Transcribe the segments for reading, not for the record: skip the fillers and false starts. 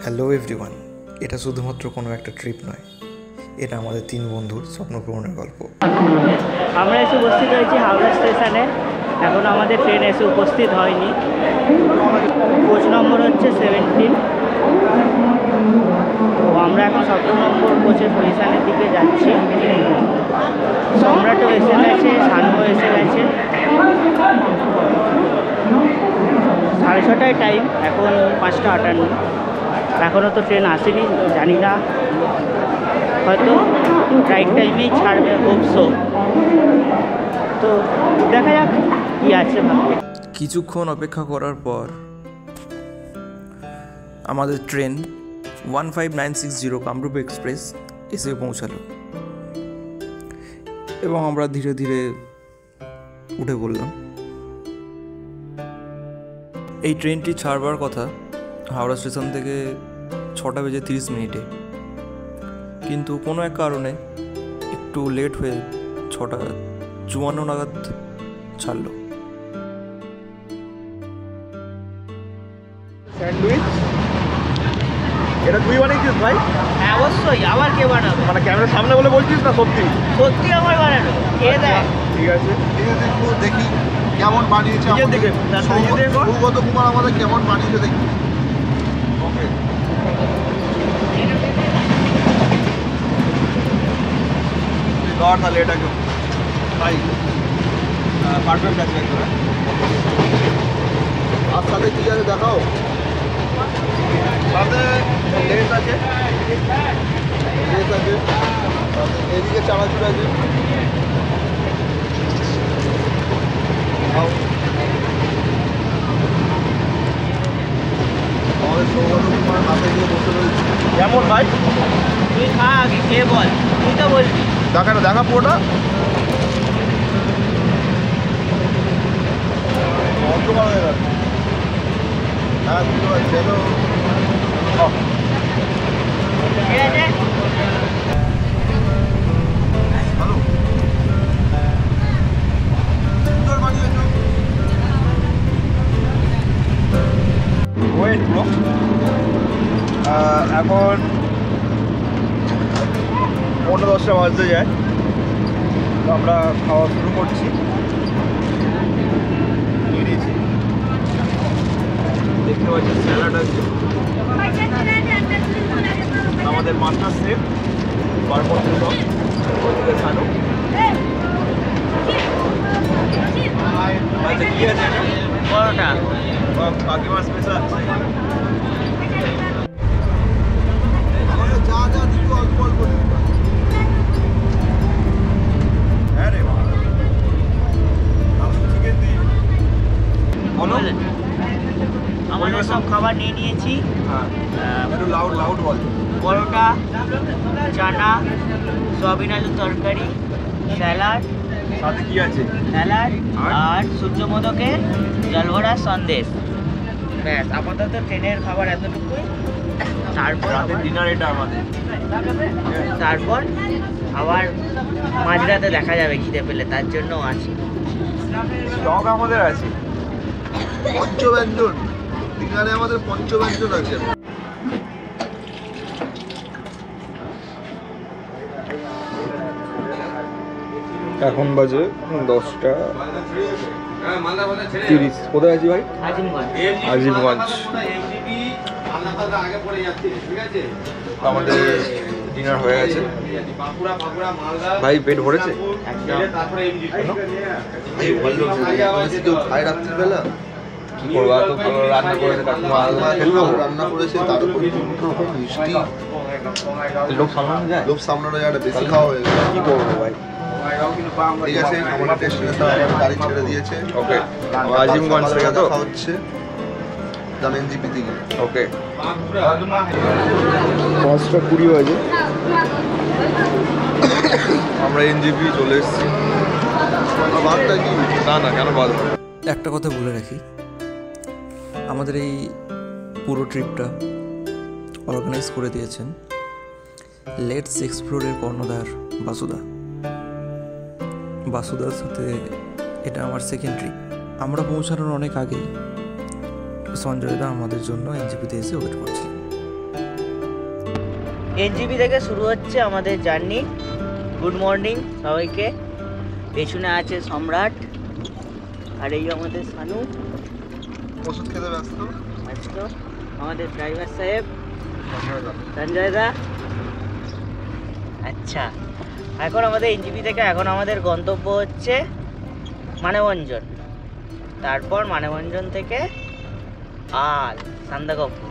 Hello everyone, এটা শুধুমাত্র কোনো একটা ট্রিপ নয়, এটা আমাদের 3 বন্ধুর স্বপ্নপূরণের গল্প। আমরা এসে উপস্থিত হয়েছি হাওড়া স্টেশনে। এখন আমাদের ট্রেন এসে উপস্থিত হয়নি। কোচ নম্বর হচ্ছে 17। তো আমরা এখন 17 নম্বর কোচের পজিশানের দিকে যাচ্ছি। সম্রাটও এসে গেছে, শানু এসে গেছে। 6:30টায় টাইম, এখন 5:58। এখনও তো ট্রেন আসেনি, জানি না, হয়তো রাইট টাইমেই ছাড়বে, হোপসো। তো দেখা যাক কী আছে ভাবে। কিছুক্ষণ অপেক্ষা করার পর আমাদের ট্রেন 15960 কামরূপ এক্সপ্রেস এসে পৌঁছালো এবং আমরা ধীরে ধীরে উঠে পড়লাম। এই ট্রেনটি ছাড়বার কথা হাওড়া স্টেশন থেকে 6:30 কিন্তু কোনো এক কারণে একটু লেট হয়ে 6:54 নাগাদ ছাড়লো। স্যান্ডউইচ এটা তুই বানিয়েছিস ভাই? হ্যাঁ অবশ্যই, আবার কে বানাবে? মানে ক্যামেরার সামনে বলে বলছিস না সত্যি? সত্যি আমার বানানো, কে দেয়? ঠিক আছে, একটু দেখি কেমন বানিয়েছে নিজের দিকে সৌগত কুমার আমাদের কেমন বানিয়েছে দেখি। ওকে, ধর তাহলে এটাকে ভাই পারফেক্ট আছে একদম। আর সাথে কি আছে দেখাও। সাথে লেস আছে, লেস আছে, এদিকে চানাচুর আছে। আমাদের সৌগত কুমার হাতে দিয়ে বসে রয়েছে। কেমন ভাই? তুই খা আগে, কে বল, তুই তো বলবি। দেখা পুরোটা অন্ধকার হয়ে গেল। হ্যাঁ বুঝতে পারছি। হ্যালো, ঠিক আছে, হ্যালো, সুন্দর বানিয়েছো। ওয়েট ব্রো, এখন 9:10 বাজতে যায়। তো আমরা খাওয়া শুরু করছি। নিয়েছি, দেখতে পাচ্ছি স্যালাড আছে, আমাদের মাস্টার শেফ পারপত্র সব ওদিকে ছাড়ো। আচ্ছা কি আছে এটা? পরোটা। কাকিমা স্পেশাল। যা যা দিবি অল্প অল্প দিবি। হ্যাঁ রে বাবা, চিকেন দিই বলো। আমাদের সব খাবার নিয়ে নিয়েছি। হ্যাঁ, একটু লাউড বল। পরোটা, চানা, সয়াবিন আলুর তরকারি, স্যালাড, সাথে কি আছে? স্যালাড আর? আর সূর্যমোদকের জলভরা সন্দেশ। ব্যাস, আপাতত ট্রেনের খাবার এতটুকুই। তারপর রাতের আবার- ডিনার এটা আমাদের। তারপর আবার মাঝরাতে দেখা যাবে খিদে পেলে, তার জন্য আছি। স্টক আমাদের আছে। পঞ্চব্যঞ্জন ডিনারে আমাদের পঞ্চব্যঞ্জন আছে। এখন বাজে 10:30। কোথায় আছি ভাই? আজিমগঞ্জ। আমাদের ডিনার হয়ে গেছে। ভাই পেট ভরেছে? খাই রাত্রিবেলা কি করবো, এত ভালো রান্না করেছে কাকিমা, খেলবো। রান্না করেছে, তার উপর মিষ্টি। লোক সামলানো যায়? লোভ সামলানো যায় না, বেশি খাওয়া হয়ে গেছে। কি করবো ভাই? ঠিক আছে, আমাদের স্টেশনে গাড়ি ছেড়ে দিয়েছে। ওকে, আজিমগঞ্জ থেকে তো? দেখা হচ্ছে এনজিপি থেকে। ওকে, 5:20 বাজে, আমরা এনজিপি চলে এসেছি। বাদটা কি? না কেন বাদ হবে? একটা কথা বলে রাখি, আমাদের এই পুরো ট্রিপটা অর্গানাইজ করে দিয়েছেন লেটস এক্সপ্লোরের কর্ণধার বাসুদার সাথে এটা আমার সেকেন্ড ট্রিপ। আমরা পৌঁছানোর অনেক আগেই সঞ্জয়দা আমাদের জন্য এনজিপিতে এসে ওয়েট করছিলেন। এনজিপি থেকে শুরু হচ্ছে আমাদের জার্নি। গুড মর্নিং সবাইকে। পেছনে আছে সম্রাট, আর এই আমাদের সানু, ওষুধ খেতে ব্যস্ত। আমাদের ড্রাইভার সাহেব সঞ্জয় দা। আচ্ছা, এখন আমাদের এনজিপি থেকে এখন আমাদের গন্তব্য হচ্ছে মানেভঞ্জন, তারপর মানেভঞ্জন থেকে সান্দাকফু।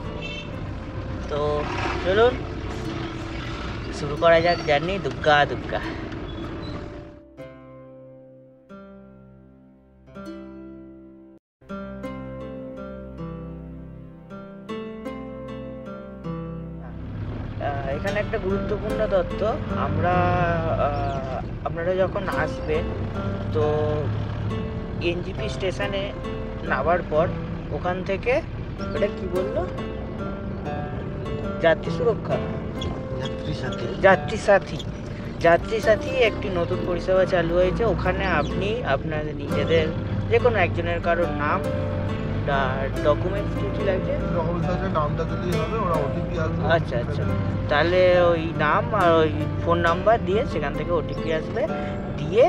তো চলুন শুরু করা যাক জার্নি। দুগ্গা দুগ্গা। এখানে একটা গুরুত্বপূর্ণ তথ্য, আপনারা যখন আসবেন তো এনজিপি স্টেশনে নামার পর ওখান থেকে ওটা কি বললো, যাত্রী সুরক্ষা, যাত্রী সাথী একটি নতুন পরিষেবা চালু হয়েছে। ওখানে আপনি আপনাদের নিজেদের যে কোনো একজনের কারোর নাম, ডকুমেন্টস কি লাগছে, নামটা দিলেই হবে, ওরা ওটিপি আসবে। আচ্ছা আচ্ছা, তাহলে ওই নাম আর ওই ফোন নাম্বার দিয়ে সেখান থেকে ওটিপি আসবে, দিয়ে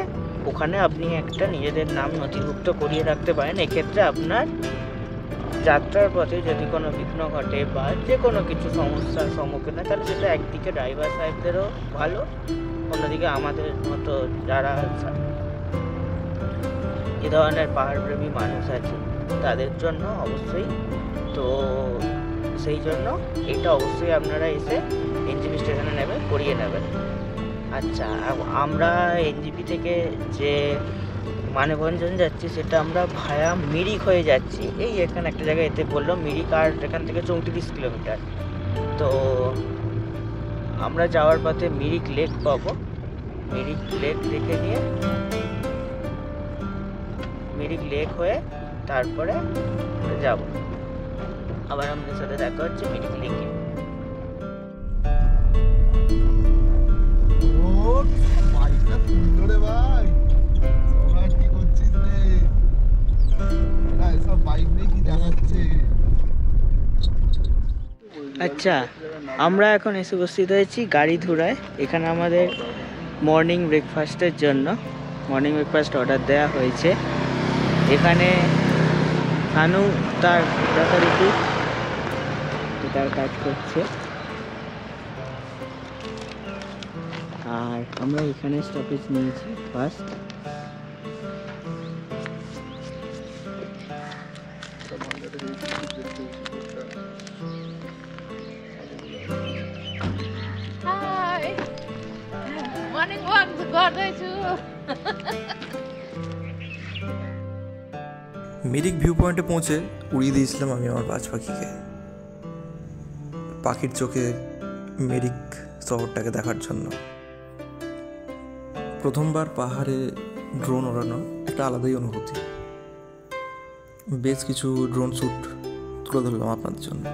ওখানে আপনি একটা নিজেদের নাম নথিভুক্ত করিয়ে রাখতে পারেন। এক্ষেত্রে আপনার যাত্রার পথে যদি কোনো বিঘ্ন ঘটে বা যে কোনো কিছু সমস্যার সম্মুখীন হয়, তাহলে সেটা একদিকে ড্রাইভার সাহেবদেরও ভালো, অন্যদিকে আমাদের মতো যারা এ ধরনের পাহাড়প্রেমী মানুষ আছে তাদের জন্য অবশ্যই। তো সেই জন্য এটা অবশ্যই আপনারা এসে এনজিপি স্টেশনে নেবেন, করিয়ে নেবেন। আচ্ছা, আমরা এনজিপি থেকে যে মানেভঞ্জন যাচ্ছি সেটা আমরা ভায়া মিরিক হয়ে যাচ্ছি। এই এখানে একটা জায়গায় এতে বললো মিরিক, আর এখান থেকে 34 কিলোমিটার। তো আমরা যাওয়ার পথে মিরিক লেক পাবো। মিরিক লেক দেখে নিয়ে মিরিক লেক হয়ে তারপরে যাব। আবার আমাদের সাথে দেখা হচ্ছে মিরিক লেকে। বাইকটা সুন্দর রে ভাই, সম্রাট কি করছিস রে? এরা এসব বাইক নিয়ে কি দেখাচ্ছে? আচ্ছা, আমরা এখন এসে উপস্থিত হয়েছি গাড়িধুরায়। এখানে আমাদের মর্নিং ব্রেকফাস্টের জন্য মর্নিং ব্রেকফাস্ট অর্ডার দেওয়া হয়েছে। এখানে সানু তার যথারীতি তার কাজ করছে, আর আমরা এখানে স্টপেজ নিয়েছি first. Hi. Morning walk to God too. Mirik view পয়েন্টে পৌঁছে উড়িয়ে দিয়েছিলাম আমি আমার বাজ পাখিকে, পাখির চোখে মিরিক শহরটাকে দেখার জন্য। প্রথমবার পাহাড়ে ড্রোন ওড়ানো একটা আলাদাই অনুভূতি। বেশ কিছু ড্রোন শ্যুট তুলে ধরলাম আপনাদের জন্য।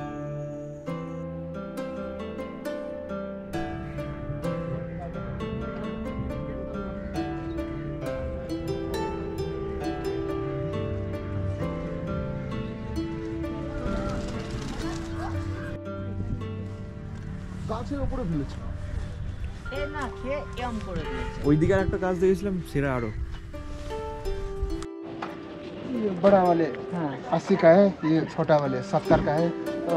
গাছের উপরে ফেলেছে। না খেয়ে কেমন করে দিয়েছে। ওইদিকে আর একটা কাজ দেখেছিলাম, সেরা আরো। ये बड़ा वाले হ্যাঁ 80 का है, ये छोटा वाले 70 का है, ও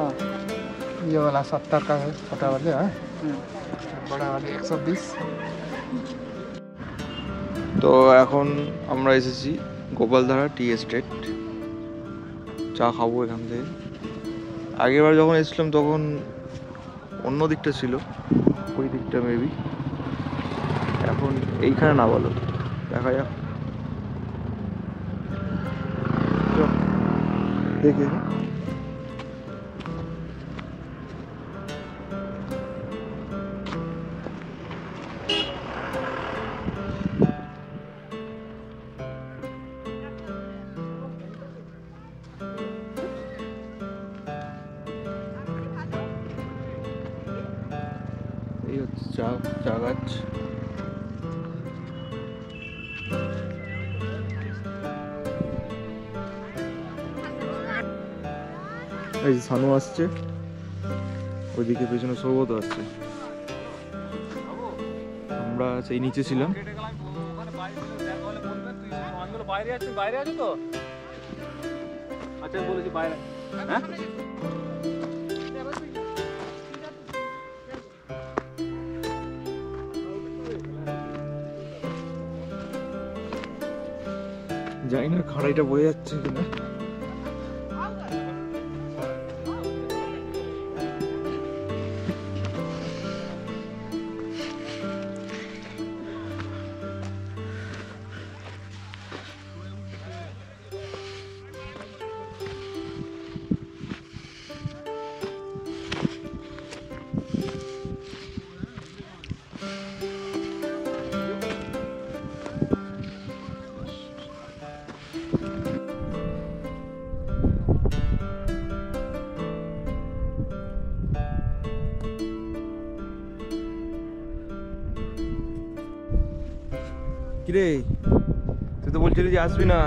ये वाला 70 का है, छोटा वाले है, হুম। बड़ा वाले 120। তো এখন আমরা এসেছি গোপালধারা টি এস্টেট। চা খাবো এখান থেকে। আগেরবার যখন এসেছিলাম তখন অন্য দিকটা ছিল, ওই দিকটা মেবি। এখন এইখানে না, বলো দেখা যাক। চল, দেখে এই হচ্ছে চা গাছ। এই যে সানু আসছে, ওইদিকে পেছনে সৌগত আসছে। আমরা সেই নিচে ছিলাম। বাইরে আছো, বাইরে আছো তো? আচ্ছা বলেছি বাইরে। হ্যাঁ জানি না খাড়াইটা বয়ে যাচ্ছে কিনা। কিরে, তুই তো বলছিলি যে আসবি না।